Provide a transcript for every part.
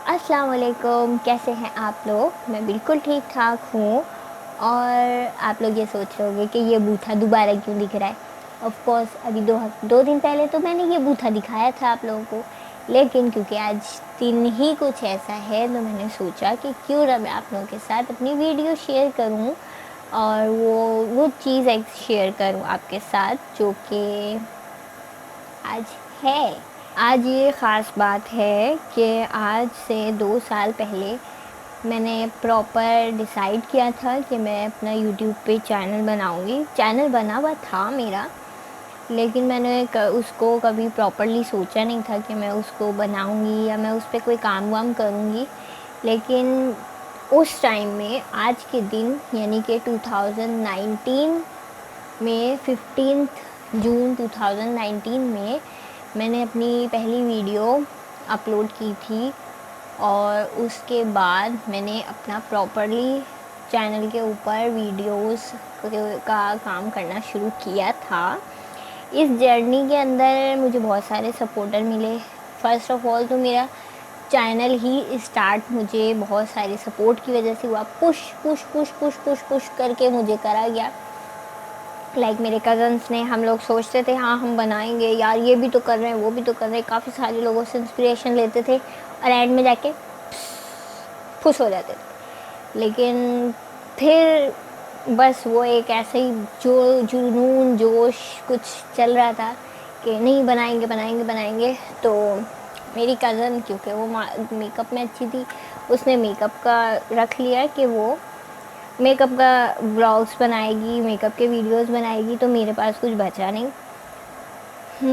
अस्सलाम वालेकुम, कैसे हैं आप लोग? मैं बिल्कुल ठीक ठाक हूँ। और आप लोग ये सोच रहे होंगे कि ये बूथा दोबारा क्यों दिख रहा है। ऑफ़ कोर्स अभी 2 दिन पहले तो मैंने ये बूथा दिखाया था आप लोगों को, लेकिन क्योंकि आज दिन ही कुछ ऐसा है तो मैंने सोचा कि क्यों ना मैं आप लोगों के साथ अपनी वीडियो शेयर करूँ और वो चीज़ एक शेयर करूँ आपके साथ जो कि आज है। आज ये ख़ास बात है कि आज से 2 साल पहले मैंने प्रॉपर डिसाइड किया था कि मैं अपना यूट्यूब पे चैनल बनाऊँगी। चैनल बना हुआ था मेरा, लेकिन मैंने उसको कभी प्रॉपरली सोचा नहीं था कि मैं उसको बनाऊँगी या मैं उस पे कोई काम वाम करूँगी। लेकिन उस टाइम में आज के दिन यानी कि 2019 में 15 जून 2019 में मैंने अपनी पहली वीडियो अपलोड की थी और उसके बाद मैंने अपना प्रॉपरली चैनल के ऊपर वीडियोस का काम करना शुरू किया था। इस जर्नी के अंदर मुझे बहुत सारे सपोर्टर मिले। फ़र्स्ट ऑफ़ ऑल तो मेरा चैनल ही स्टार्ट मुझे बहुत सारे सपोर्ट की वजह से हुआ। Push push push push push push करके मुझे करा गया। मेरे कज़न्स ने, हम लोग सोचते थे हाँ हम बनाएंगे यार, ये भी तो कर रहे हैं वो भी तो कर रहे हैं, काफ़ी सारे लोगों से इंस्पिरेशन लेते थे और एंड में जाके खुश हो जाते थे। लेकिन फिर बस वो एक ऐसे ही जो जुनून जोश कुछ चल रहा था कि नहीं बनाएंगे बनाएंगे बनाएंगे। तो मेरी कज़न, क्योंकि वो मेकअप में अच्छी थी, उसने मेकअप का रख लिया कि वो मेकअप का व्लॉग्स बनाएगी, मेकअप के वीडियोस बनाएगी। तो मेरे पास कुछ बचा नहीं।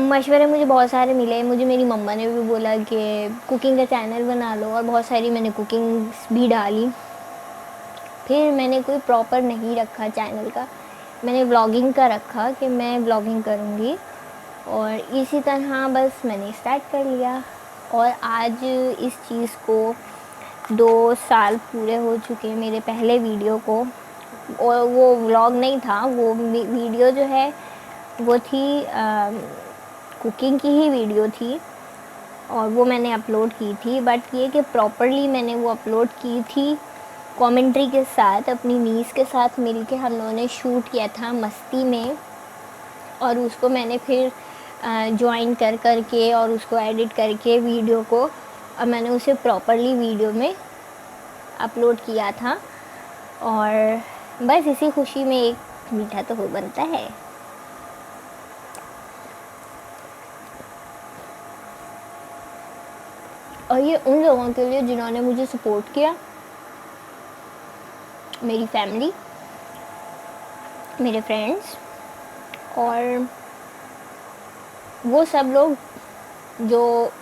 मशवरे मुझे बहुत सारे मिले। मुझे मेरी मम्मा ने भी बोला कि कुकिंग का चैनल बना लो, और बहुत सारी मैंने कुकिंग्स भी डाली। फिर मैंने कोई प्रॉपर नहीं रखा चैनल का, मैंने व्लॉगिंग का रखा कि मैं व्लॉगिंग करूँगी, और इसी तरह बस मैंने स्टार्ट कर लिया। और आज इस चीज़ को 2 साल पूरे हो चुके मेरे पहले वीडियो को। और वो व्लॉग नहीं था, वो वीडियो जो है वो थी कुकिंग की ही वीडियो थी, और वो मैंने अपलोड की थी। बट ये कि प्रॉपरली मैंने वो अपलोड की थी कमेंट्री के साथ, अपनी नीस के साथ मिल के हम लोगों ने शूट किया था मस्ती में, और उसको मैंने फिर जॉइन कर के और उसको एडिट करके वीडियो को, और मैंने उसे प्रॉपरली वीडियो में अपलोड किया था। और बस इसी खुशी में एक मीठा तो हो बनता है। और ये उन लोगों के लिए जिन्होंने मुझे सपोर्ट किया, मेरी फैमिली, मेरे फ्रेंड्स, और वो सब लोग जो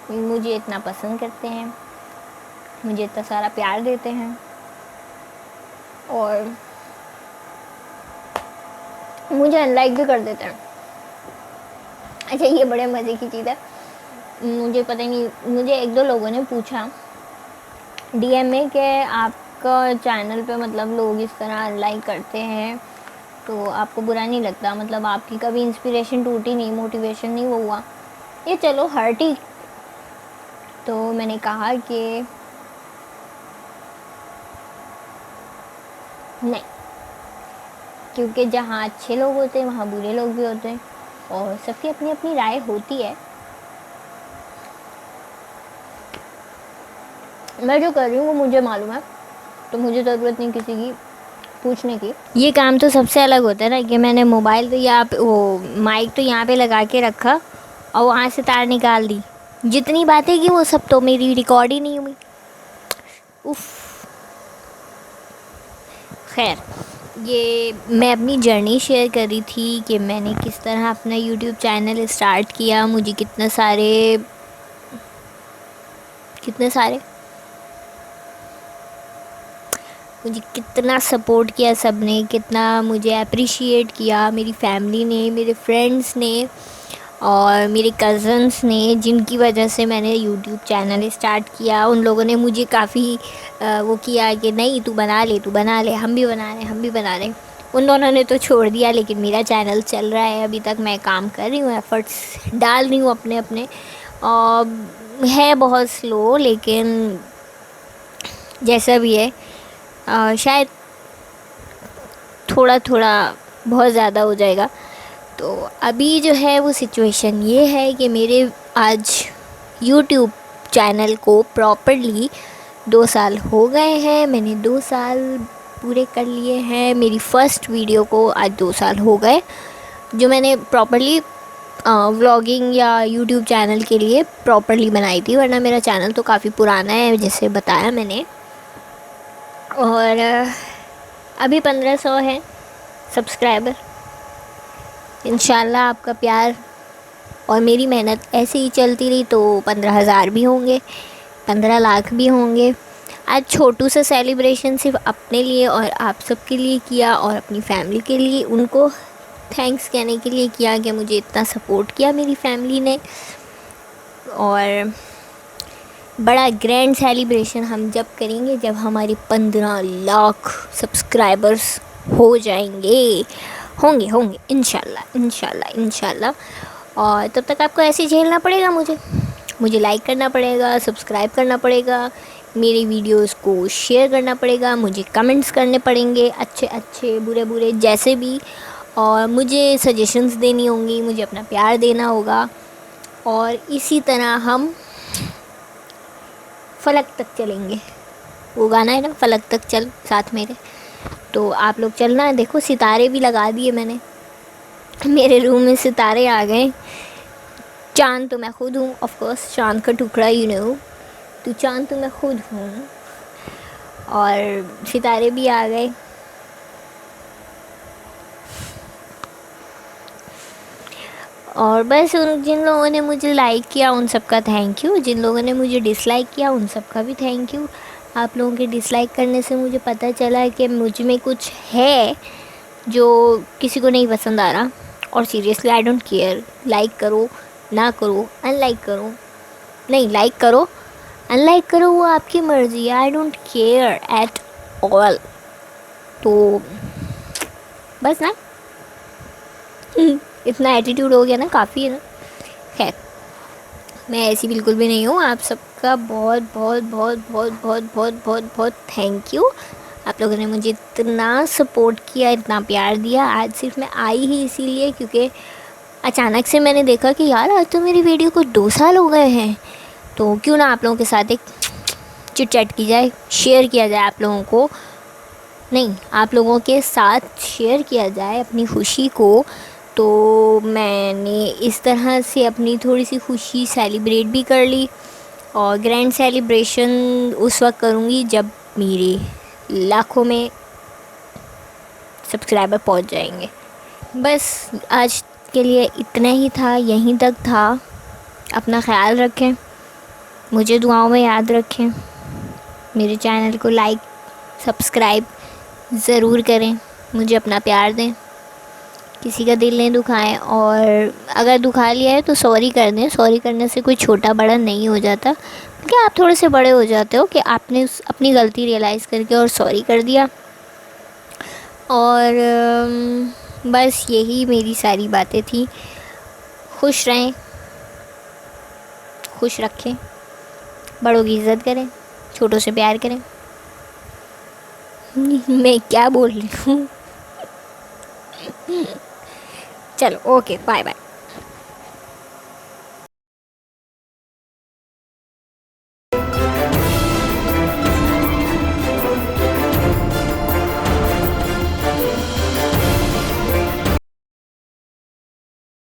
मुझे इतना पसंद करते हैं, मुझे इतना सारा प्यार देते हैं, और मुझे अनलाइक भी कर देते हैं। अच्छा, ये बड़े मज़े की चीज़ है। मुझे पता ही नहीं, मुझे 1-2 लोगों ने पूछा डीएम में कि आपका चैनल पे मतलब लोग इस तरह अनलाइक करते हैं तो आपको बुरा नहीं लगता, मतलब आपकी कभी इंस्पिरेशन टूटी नहीं, मोटिवेशन नहीं वो हुआ? ये चलो हर्टी। तो मैंने कहा कि नहीं, क्योंकि जहाँ अच्छे लोग होते हैं वहाँ बुरे लोग भी होते हैं, और सबकी अपनी अपनी राय होती है। मैं जो कर रही हूँ वो मुझे मालूम है, तो मुझे ज़रूरत नहीं किसी की पूछने की। ये काम तो सबसे अलग होता है ना कि मैंने मोबाइल तो यहाँ पे, वो माइक तो यहाँ पे लगा के रखा और वहाँ से तार निकाल दी। जितनी बातें की वो सब तो मेरी रिकॉर्ड ही नहीं हुई। उफ़, खैर, ये मैं अपनी जर्नी शेयर कर रही थी कि मैंने किस तरह अपना यूट्यूब चैनल स्टार्ट किया। मुझे कितने सारे मुझे कितना सपोर्ट किया सब ने, कितना मुझे अप्रिशिएट किया मेरी फैमिली ने, मेरे फ्रेंड्स ने और मेरे कज़न्स ने, जिनकी वजह से मैंने यूट्यूब चैनल स्टार्ट किया। उन लोगों ने मुझे काफ़ी वो किया कि नहीं तू बना ले, हम भी बना रहे। उन दोनों ने तो छोड़ दिया, लेकिन मेरा चैनल चल रहा है अभी तक। मैं काम कर रही हूँ, एफ़र्ट्स डाल रही हूँ अपने। और है बहुत स्लो, लेकिन जैसा भी है शायद थोड़ा थोड़ा बहुत ज़्यादा हो जाएगा। तो अभी जो है वो सिचुएशन ये है कि मेरे आज यूट्यूब चैनल को प्रॉपरली 2 साल हो गए हैं। मैंने 2 साल पूरे कर लिए हैं। मेरी फ़र्स्ट वीडियो को आज 2 साल हो गए, जो मैंने प्रॉपरली व्लॉगिंग या यूट्यूब चैनल के लिए प्रॉपरली बनाई थी, वरना मेरा चैनल तो काफ़ी पुराना है जैसे बताया मैंने। और अभी 1500 है सब्सक्राइबर। इंशाल्लाह आपका प्यार और मेरी मेहनत ऐसे ही चलती रही तो 15,000 भी होंगे, 15 लाख भी होंगे। आज छोटू सा सेलिब्रेशन सिर्फ अपने लिए और आप सबके लिए किया, और अपनी फैमिली के लिए उनको थैंक्स कहने के लिए किया कि मुझे इतना सपोर्ट किया मेरी फैमिली ने। और बड़ा ग्रैंड सेलिब्रेशन हम जब करेंगे जब हमारे 15 लाख सब्सक्राइबर्स हो जाएंगे, होंगे इंशाल्लाह इंशाल्लाह इंशाल्लाह। और तब तक आपको ऐसे झेलना पड़ेगा, मुझे लाइक करना पड़ेगा, सब्सक्राइब करना पड़ेगा, मेरी वीडियोस को शेयर करना पड़ेगा, मुझे कमेंट्स करने पड़ेंगे, अच्छे अच्छे बुरे बुरे जैसे भी, और मुझे सजेशंस देनी होंगी, मुझे अपना प्यार देना होगा। और इसी तरह हम फलक तक चलेंगे। वो गाना है ना, फलक तक चल साथ मेरे। तो आप लोग चलना है। देखो सितारे भी लगा दिए मैंने, मेरे रूम में सितारे आ गए। चाँद तो मैं खुद हूँ, ऑफ कोर्स चाँद का टुकड़ा, यू नो, तो चाँद तो मैं खुद हूँ। और सितारे भी आ गए। और बस उन जिन लोगों ने मुझे लाइक किया उन सब का थैंक यू, जिन लोगों ने मुझे डिसलाइक किया उन सब का भी थैंक यू। आप लोगों के डिसलाइक करने से मुझे पता चला कि मुझ में कुछ है जो किसी को नहीं पसंद आ रहा। और seriously I don't care, like करो ना करो, अनलाइक करो, नहीं लाइक करो अनलाइक करो, वो आपकी मर्ज़ी है। I don't care at all. तो बस ना इतना एटीट्यूड हो गया ना, काफ़ी है ना। खैर मैं ऐसी बिल्कुल भी नहीं हूँ। आप सबका बहुत बहुत बहुत बहुत बहुत बहुत बहुत बहुत थैंक यू। आप लोगों ने मुझे इतना सपोर्ट किया, इतना प्यार दिया। आज सिर्फ मैं आई ही इसीलिए क्योंकि अचानक से मैंने देखा कि यार आज तो मेरी वीडियो को 2 साल हो गए हैं, तो क्यों ना आप लोगों के साथ एक चिट चैट की जाए, शेयर किया जाए आप लोगों को, नहीं आप लोगों के साथ शेयर किया जाए अपनी खुशी को। तो मैंने इस तरह से अपनी थोड़ी सी खुशी सेलिब्रेट भी कर ली। और ग्रैंड सेलिब्रेशन उस वक्त करूँगी जब मेरे लाखों में सब्सक्राइबर पहुंच जाएंगे। बस आज के लिए इतना ही था, यहीं तक था। अपना ख्याल रखें, मुझे दुआओं में याद रखें, मेरे चैनल को लाइक सब्सक्राइब ज़रूर करें, मुझे अपना प्यार दें, किसी का दिल नहीं दुखाएं। और अगर दुखा लिया है तो सॉरी कर दें। सॉरी करने से कोई छोटा बड़ा नहीं हो जाता, क्योंकि आप थोड़े से बड़े हो जाते हो कि आपने अपनी गलती रियलाइज़ करके और सॉरी कर दिया। और बस यही मेरी सारी बातें थी। खुश रहें, खुश रखें, बड़ों की इज़्ज़त करें, छोटों से प्यार करें। मैं क्या बोल रही हूँ। चलो ओके, बाय बाय।